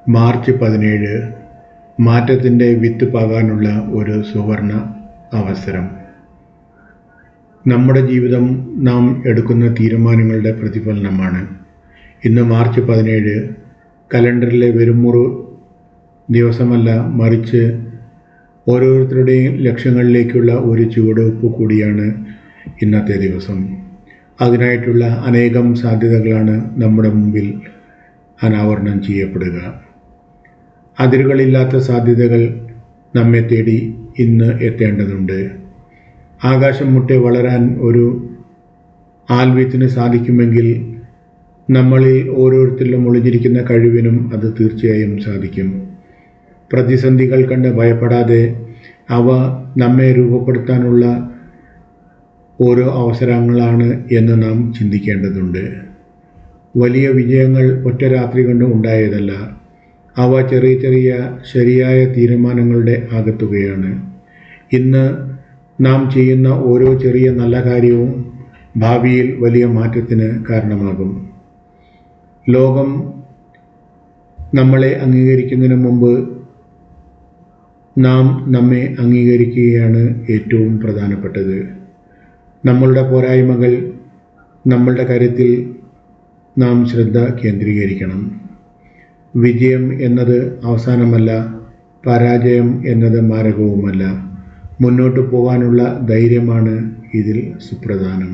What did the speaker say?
March 17 മാറ്റത്തിൻ്റെ വിത്ത് പാകാനുള്ള ഒരു സുവർണ അവസരം. നമ്മുടെ ജീവിതം നാം എടുക്കുന്ന തീരുമാനങ്ങളുടെ പ്രതിഫലനമാണ്. ഇന്ന് മാർച്ച് 17 കലണ്ടറിലെ വെറുമൊരു ദിവസമല്ല, മറിച്ച് ഓരോരുത്തരുടെയും ലക്ഷ്യങ്ങളിലേക്കുള്ള ഒരു ചുവടുവെപ്പ് കൂടിയാണ് ഇന്നത്തെ ദിവസം. അതിനായിട്ടുള്ള അനേകം സാധ്യതകളാണ് നമ്മുടെ മുമ്പിൽ അനാവരണം ചെയ്യപ്പെടുക. അതിരുകളില്ലാത്ത സാധ്യതകൾ നമ്മെ തേടി ഇന്ന് എത്തേണ്ടതുണ്ട്. ആകാശം മുട്ടെ വളരാൻ ഒരു ആൽവിത്തിന് സാധിക്കുമെങ്കിൽ നമ്മളിൽ ഓരോരുത്തരിലും ഒളിഞ്ഞിരിക്കുന്ന കഴിവിനും അത് തീർച്ചയായും സാധിക്കും. പ്രതിസന്ധികൾ കണ്ട് ഭയപ്പെടാതെ അവ നമ്മെ രൂപപ്പെടുത്താനുള്ള ഓരോ അവസരങ്ങളാണ് എന്ന് നാം ചിന്തിക്കേണ്ടതുണ്ട്. വലിയ വിജയങ്ങൾ ഒറ്റ രാത്രി കൊണ്ട് ഉണ്ടായതല്ല, അവ ചെറിയ ചെറിയ ശരിയായ തീരുമാനങ്ങളുടെ ആകത്തുകയാണ്. ഇന്ന് നാം ചെയ്യുന്ന ഓരോ ചെറിയ നല്ല കാര്യവും ഭാവിയിൽ വലിയ മാറ്റത്തിന് കാരണമാകും. ലോകം നമ്മളെ അംഗീകരിക്കുന്നതിന് മുമ്പ് നാം നമ്മെ അംഗീകരിക്കുകയാണ് ഏറ്റവും പ്രധാനപ്പെട്ടത്. നമ്മളുടെ പോരായ്മകൾ, നമ്മളുടെ കാര്യത്തിൽ നാം ശ്രദ്ധ കേന്ദ്രീകരിക്കണം. വിജയം എന്നത് അവസാനമല്ല, പരാജയം എന്നത് മാരകവുമല്ല. മുന്നോട്ട് പോകാനുള്ള ധൈര്യമാണ് ഇതിൽ സുപ്രധാനം.